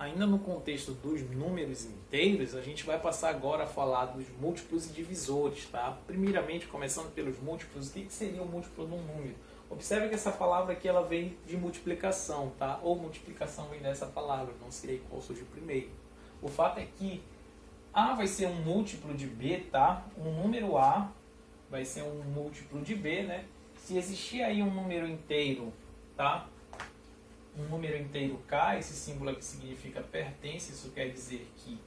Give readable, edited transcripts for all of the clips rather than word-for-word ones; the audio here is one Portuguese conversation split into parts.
ainda no contexto dos números inteiros, a gente vai passar agora a falar dos múltiplos e divisores, tá? Primeiramente, começando pelos múltiplos, o que seria o múltiplo de um número? Observe que essa palavra aqui ela vem de multiplicação, tá? Ou multiplicação vem dessa palavra, não sei qual surgiu primeiro. O fato é que A vai ser um múltiplo de B, tá? Um número A vai ser um múltiplo de B, né? Se existir aí um número inteiro, tá? Um número inteiro K, esse símbolo aqui significa pertence, isso quer dizer que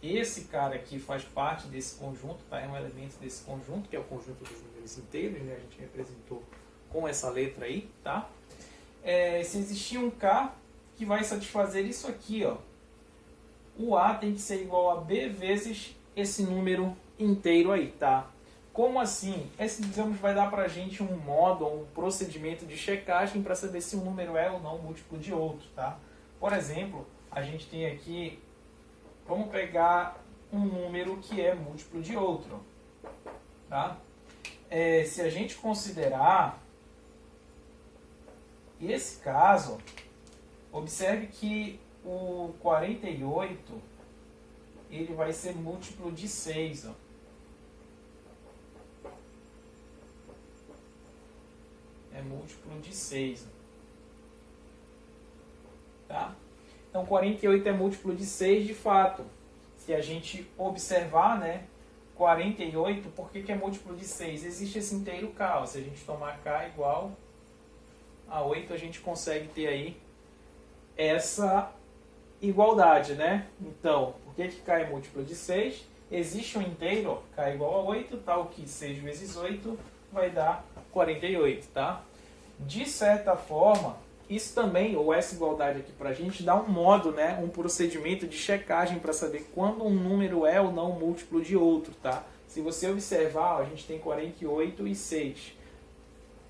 esse cara aqui faz parte desse conjunto, tá? É um elemento desse conjunto, que é o conjunto dos números inteiros, né? A gente representou com essa letra aí, tá? Se existir um K que vai satisfazer isso aqui, ó. O A tem que ser igual a B vezes esse número inteiro aí, tá? Como assim? Esse, digamos, vai dar pra gente um modo, um procedimento de checagem para saber se um número é ou não múltiplo de outro, tá? Por exemplo, a gente tem aqui, vamos pegar um número que é múltiplo de outro, tá? Se a gente considerar esse caso, observe que o 48, ele vai ser múltiplo de 6, ó. É múltiplo de 6. Tá? Então, 48 é múltiplo de 6 de fato. Se a gente observar, né, 48, por que é múltiplo de 6? Existe esse inteiro K. Ó. Se a gente tomar K igual a 8, a gente consegue ter aí essa igualdade, né? Então, por que K é múltiplo de 6? Existe um inteiro, ó, K igual a 8, tal que 6 vezes 8 vai dar 48, tá? De certa forma, isso também, ou essa igualdade aqui pra gente, dá um modo, né, um procedimento de checagem para saber quando um número é ou não múltiplo de outro, tá? Se você observar, ó, a gente tem 48 e 6.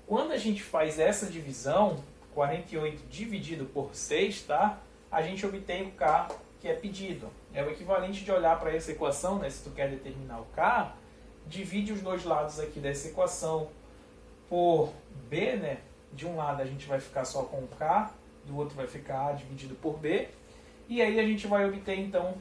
Quando a gente faz essa divisão, 48 dividido por 6, tá? A gente obtém o K que é pedido. É o equivalente de olhar para essa equação, né, se tu quer determinar o K, divide os dois lados aqui dessa equação por B, né? De um lado a gente vai ficar só com o K, do outro vai ficar A dividido por B. E aí a gente vai obter, então,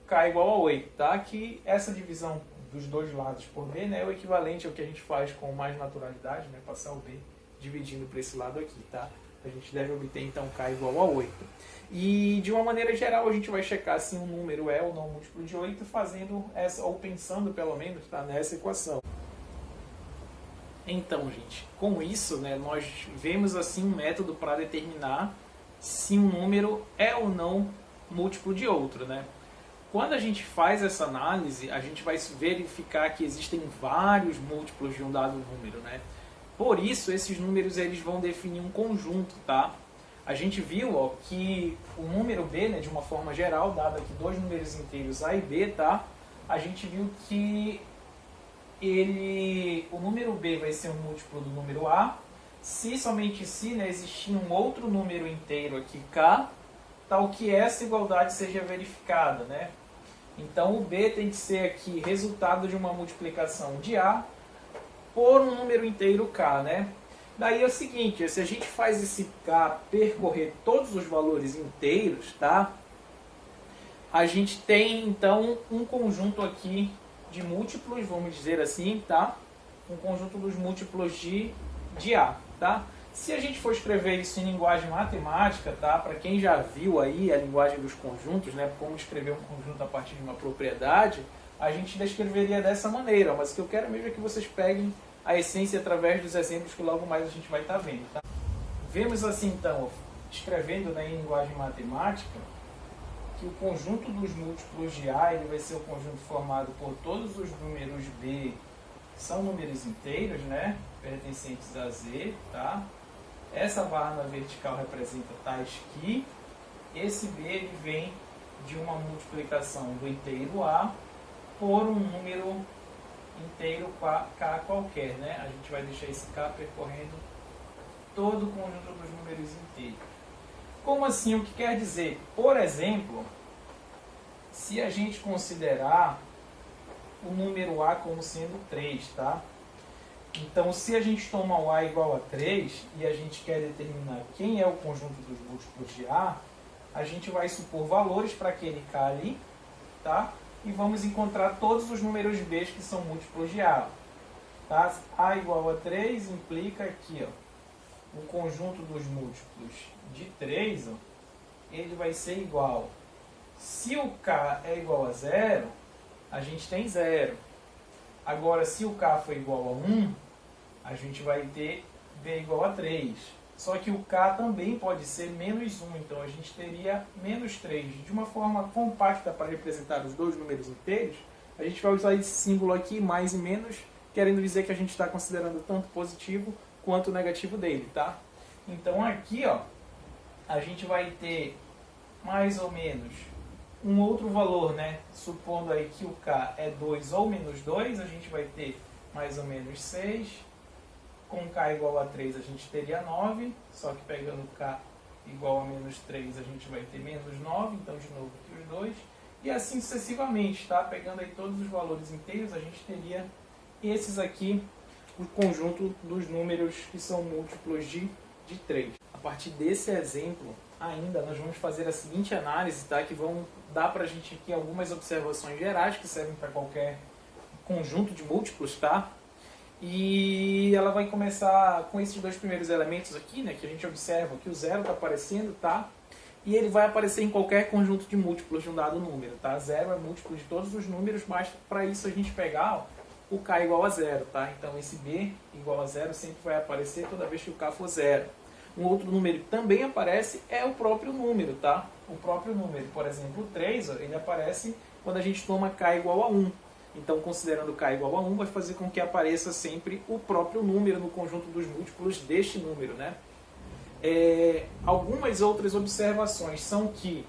K igual a 8, tá? Que essa divisão dos dois lados por B, né, é o equivalente ao que a gente faz com mais naturalidade, né? Passar o B dividindo para esse lado aqui, tá? A gente deve obter, então, K igual a 8. E, de uma maneira geral, a gente vai checar se um número é ou não múltiplo de 8 fazendo essa, ou pensando, pelo menos, tá, nessa equação. Então, gente, com isso, né, nós vemos assim um método para determinar se um número é ou não múltiplo de outro, né? Quando a gente faz essa análise, a gente vai verificar que existem vários múltiplos de um dado número, né? Por isso, esses números eles vão definir um conjunto, tá? A gente viu, ó, que o número B, né, de uma forma geral, dado aqui dois números inteiros A e B, tá? A gente viu que o número B vai ser um múltiplo do número A, se somente se, né, existir um outro número inteiro aqui, K, tal que essa igualdade seja verificada, né? Então o B tem que ser aqui resultado de uma multiplicação de A por um número inteiro K, né? Daí é o seguinte, se a gente faz esse K percorrer todos os valores inteiros, tá? A gente tem então um conjunto aqui de múltiplos, vamos dizer assim, tá? Um conjunto dos múltiplos de A, tá? Se a gente for escrever isso em linguagem matemática, tá? Para quem já viu aí a linguagem dos conjuntos, né? Como escrever um conjunto a partir de uma propriedade, a gente descreveria dessa maneira, mas o que eu quero mesmo é que vocês peguem a essência através dos exemplos que logo mais a gente vai estar vendo, tá? Vemos assim, então, escrevendo, né, em linguagem matemática, que o conjunto dos múltiplos de A ele vai ser o conjunto formado por todos os números B, que são números inteiros, né, pertencentes a Z, tá? Essa barra na vertical representa tais que esse B ele vem de uma multiplicação do inteiro A por um número inteiro K qualquer, né? A gente vai deixar esse K percorrendo todo o conjunto dos números inteiros. Como assim? O que quer dizer? Por exemplo, se a gente considerar o número A como sendo 3, tá? Então, se a gente toma o A igual a 3 e a gente quer determinar quem é o conjunto dos múltiplos de A, a gente vai supor valores para aquele K ali, tá? E vamos encontrar todos os números B que são múltiplos de A. Tá? A igual a 3 implica aqui, ó, o conjunto dos múltiplos de 3, ó, ele vai ser igual. Se o K é igual a 0, a gente tem 0. Agora, se o K for igual a 1, a gente vai ter B igual a 3. Só que o K também pode ser menos 1, então a gente teria menos 3. De uma forma compacta para representar os dois números inteiros, a gente vai usar esse símbolo aqui, mais e menos, querendo dizer que a gente está considerando tanto positivo quanto negativo dele, tá? Então aqui, ó, a gente vai ter mais ou menos um outro valor, né? Supondo aí que o K é 2 ou menos 2, a gente vai ter mais ou menos 6. Com K igual a 3, a gente teria 9, só que pegando K igual a menos 3, a gente vai ter menos 9, então de novo aqui os dois. E assim sucessivamente, tá? Pegando aí todos os valores inteiros, a gente teria esses aqui, o conjunto dos números que são múltiplos de 3. A partir desse exemplo, ainda nós vamos fazer a seguinte análise, tá? Que vão dar pra gente aqui algumas observações gerais que servem para qualquer conjunto de múltiplos, tá? E ela vai começar com esses dois primeiros elementos aqui, né? Que a gente observa que o 0 está aparecendo, tá? E ele vai aparecer em qualquer conjunto de múltiplos de um dado número, tá? 0 é múltiplo de todos os números, basta para isso a gente pegar, ó, o K igual a 0, tá? Então esse B igual a 0 sempre vai aparecer toda vez que o K for 0. Um outro número que também aparece é o próprio número, tá? O próprio número, por exemplo, o 3, ó, ele aparece quando a gente toma K igual a 1. Então, considerando K igual a 1, vai fazer com que apareça sempre o próprio número no conjunto dos múltiplos deste número, né? Algumas outras observações são que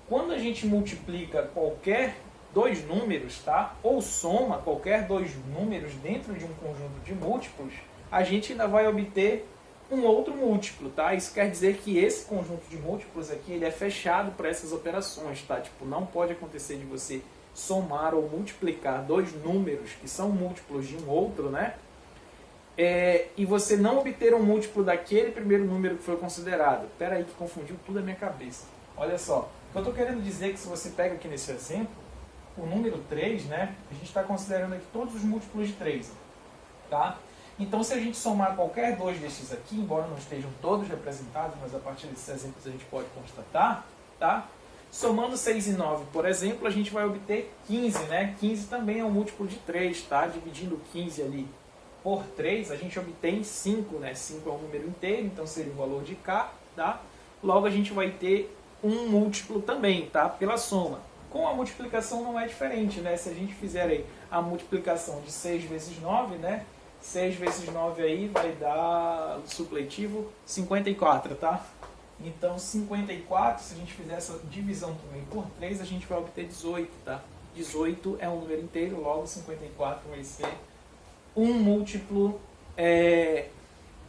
quando a gente multiplica qualquer dois números, tá? Ou soma qualquer dois números dentro de um conjunto de múltiplos, a gente ainda vai obter um outro múltiplo, tá? Isso quer dizer que esse conjunto de múltiplos aqui, ele é fechado para essas operações, tá? Tipo, não pode acontecer de você somar ou multiplicar dois números que são múltiplos de um outro, né? E você não obter um múltiplo daquele primeiro número que foi considerado. Espera aí que confundiu tudo a minha cabeça. Olha só, o que eu estou querendo dizer é que se você pega aqui nesse exemplo, o número 3, né? A gente está considerando aqui todos os múltiplos de 3, tá? Então, se a gente somar qualquer dois destes aqui, embora não estejam todos representados, mas a partir desses exemplos a gente pode constatar, tá? Somando 6 e 9, por exemplo, a gente vai obter 15, né? 15 também é um múltiplo de 3, tá? Dividindo 15 ali por 3, a gente obtém 5, né? 5 é um número inteiro, então seria o valor de K, tá? Logo, a gente vai ter um múltiplo também, tá? Pela soma. Com a multiplicação não é diferente, né? Se a gente fizer aí a multiplicação de 6 vezes 9, né? 6 vezes 9 aí vai dar, supletivo, 54, tá? Então, 54, se a gente fizer essa divisão também por 3, a gente vai obter 18, tá? 18 é um número inteiro, logo 54 vai ser um múltiplo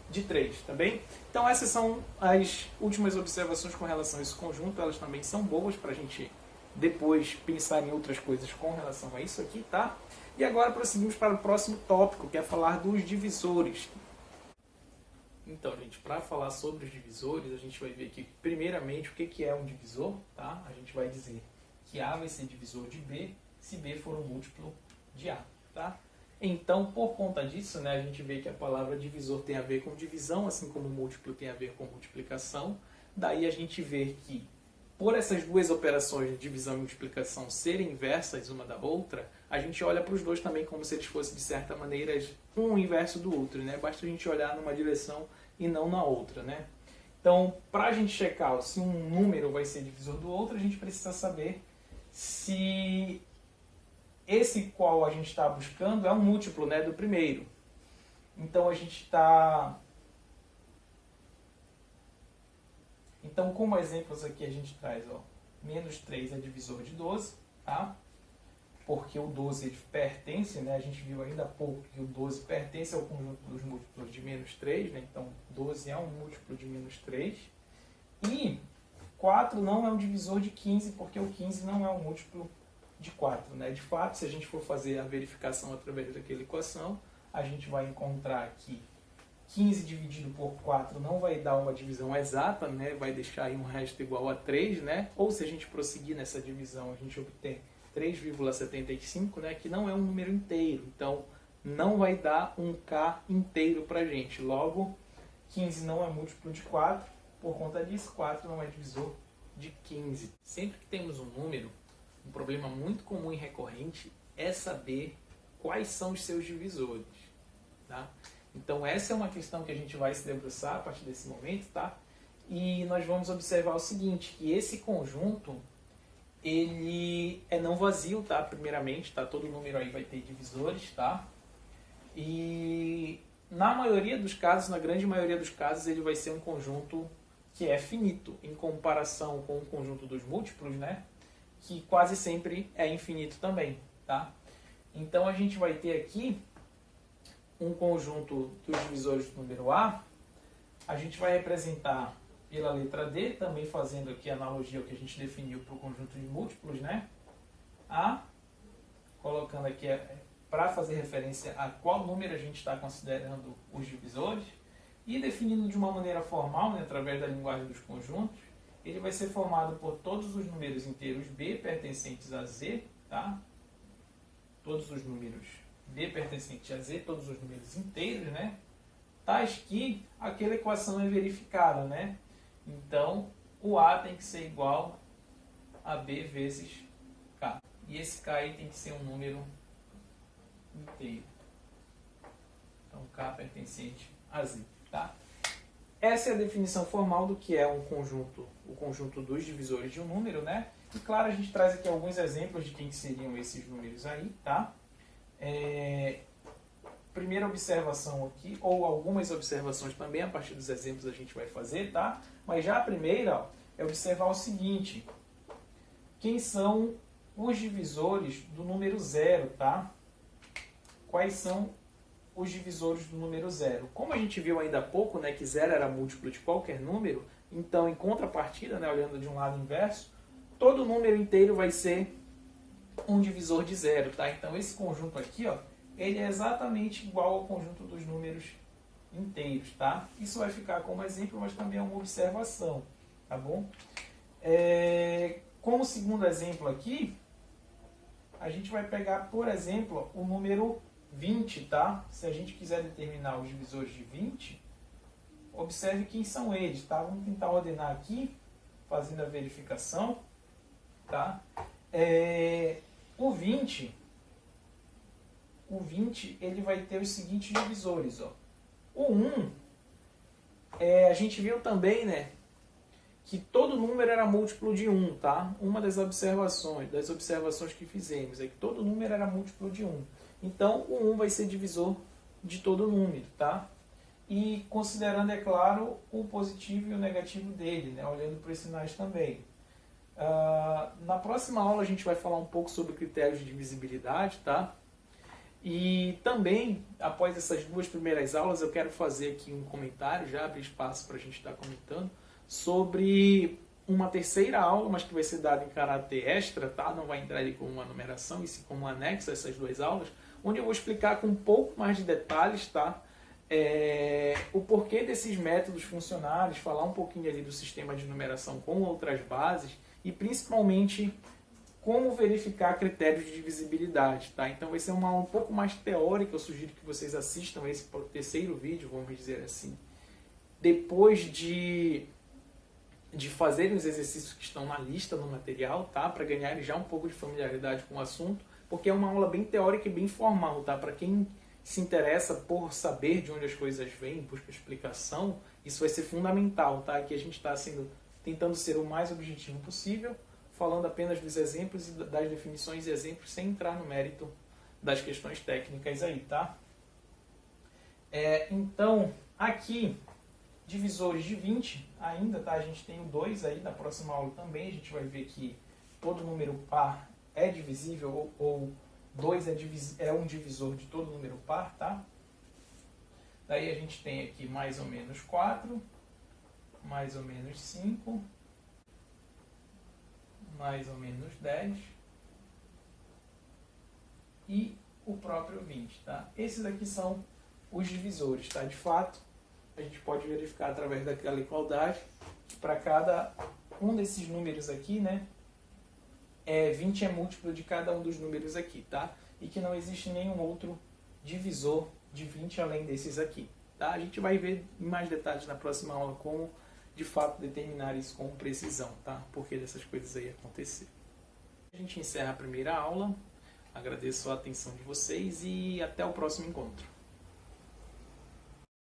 de 3, tá bem? Então, essas são as últimas observações com relação a esse conjunto. Elas também são boas para a gente depois pensar em outras coisas com relação a isso aqui, tá? E agora prosseguimos para o próximo tópico, que é falar dos divisores. Então, gente, para falar sobre os divisores, a gente vai ver aqui, primeiramente, o que é um divisor, tá? A gente vai dizer que A vai ser divisor de B, se B for um múltiplo de A, tá? Então, por conta disso, né, a gente vê que a palavra divisor tem a ver com divisão, assim como múltiplo tem a ver com multiplicação. Daí a gente vê que, por essas duas operações de divisão e multiplicação serem inversas uma da outra, a gente olha para os dois também como se eles fossem, de certa maneira, um inverso do outro, né? Basta a gente olhar numa direção e não na outra, né? Então, para a gente checar se um número vai ser divisor do outro, a gente precisa saber se esse qual a gente está buscando é um múltiplo, né, do primeiro. Então, a gente está... Então, como exemplos aqui a gente traz, ó, menos 3 é divisor de 12, tá? Porque o 12 ele pertence, né? A gente viu ainda há pouco que o 12 pertence ao conjunto dos múltiplos de menos 3, né? Então 12 é um múltiplo de menos 3. E 4 não é um divisor de 15, porque o 15 não é um múltiplo de 4, né? De fato, se a gente for fazer a verificação através daquela equação, a gente vai encontrar aqui 15 dividido por 4 não vai dar uma divisão exata, né? Vai deixar aí um resto igual a 3, né? Ou se a gente prosseguir nessa divisão, a gente obtém 3,75, né? Que não é um número inteiro. Então, não vai dar um K inteiro para a gente. Logo, 15 não é múltiplo de 4. Por conta disso, 4 não é divisor de 15. Sempre que temos um número, um problema muito comum e recorrente é saber quais são os seus divisores, tá? Então essa é uma questão que a gente vai se debruçar a partir desse momento, tá? E nós vamos observar o seguinte, que esse conjunto, ele é não vazio, tá? Primeiramente, tá? Todo número aí vai ter divisores, tá? E na maioria dos casos, na grande maioria dos casos, ele vai ser um conjunto que é finito, em comparação com o conjunto dos múltiplos, né? Que quase sempre é infinito também, tá? Então a gente vai ter aqui um conjunto dos divisores do número A. A gente vai representar pela letra D, também fazendo aqui analogia ao que a gente definiu para o conjunto de múltiplos, né? A, colocando aqui para fazer referência a qual número a gente está considerando os divisores, e definindo de uma maneira formal, né, através da linguagem dos conjuntos, ele vai ser formado por todos os números inteiros B pertencentes a Z, tá? Todos os números B pertencentes a Z, todos os números inteiros, né? Tais que aquela equação é verificada, né? Então, o A tem que ser igual a B vezes K. E esse K aí tem que ser um número inteiro. Então, K pertencente a Z, tá? Essa é a definição formal do que é um conjunto, o conjunto dos divisores de um número, né? E claro, a gente traz aqui alguns exemplos de quem seriam esses números aí, tá? Primeira observação aqui, ou algumas observações também, a partir dos exemplos a gente vai fazer, tá? Mas já a primeira, ó, é observar o seguinte: quem são os divisores do número 0, tá? Quais são os divisores do número 0? Como a gente viu ainda há pouco, né, que 0 era múltiplo de qualquer número, então em contrapartida, né, olhando de um lado inverso, todo número inteiro vai ser um divisor de 0, tá? Então esse conjunto aqui, ó, ele é exatamente igual ao conjunto dos números inteiros, tá? Isso vai ficar como exemplo, mas também é uma observação, tá bom? Como segundo exemplo aqui, a gente vai pegar, por exemplo, o número 20, tá? Se a gente quiser determinar os divisores de 20, observe quem são eles, tá? Vamos tentar ordenar aqui, fazendo a verificação, tá? O 20, ele vai ter os seguintes divisores, ó. O 1, a gente viu também, né, que todo número era múltiplo de 1, tá? Uma das observações que fizemos é que todo número era múltiplo de 1. Então, o 1 vai ser divisor de todo número, tá? E considerando, é claro, o positivo e o negativo dele, né? Olhando para os sinais também. Na próxima aula a gente vai falar um pouco sobre critérios de divisibilidade, tá? E também, após essas duas primeiras aulas, eu quero fazer aqui um comentário, já abrir espaço para a gente estar comentando, sobre uma terceira aula, mas que vai ser dada em caráter extra, tá? Não vai entrar ali como uma numeração, e sim como um anexo a essas duas aulas, onde eu vou explicar com um pouco mais de detalhes, tá? O porquê desses métodos funcionários, falar um pouquinho ali do sistema de numeração com outras bases e principalmente como verificar critérios de divisibilidade, tá? Então vai ser uma aula um pouco mais teórica, eu sugiro que vocês assistam esse terceiro vídeo, vamos dizer assim, depois de fazerem os exercícios que estão na lista no material, tá? Para ganharem já um pouco de familiaridade com o assunto, porque é uma aula bem teórica e bem formal, tá? Para quem se interessa por saber de onde as coisas vêm, busca explicação, isso vai ser fundamental, tá? Aqui a gente está tentando ser o mais objetivo possível, falando apenas dos exemplos e das definições e exemplos, sem entrar no mérito das questões técnicas aí, tá? Então, aqui, divisores de 20 ainda, tá? A gente tem o 2 aí, na próxima aula também, a gente vai ver que todo número par é divisível, ou 2 é um divisor de todo número par, tá? Daí a gente tem aqui mais ou menos 4, mais ou menos 5, mais ou menos 10 e o próprio 20, tá? Esses aqui são os divisores, tá? De fato, a gente pode verificar através daquela igualdade que para cada um desses números aqui, né, 20 é múltiplo de cada um dos números aqui, tá? E que não existe nenhum outro divisor de 20 além desses aqui, tá? A gente vai ver em mais detalhes na próxima aula como, de fato, determinar isso com precisão, tá? Por que dessas coisas aí acontecer. A gente encerra a primeira aula. Agradeço a atenção de vocês e até o próximo encontro.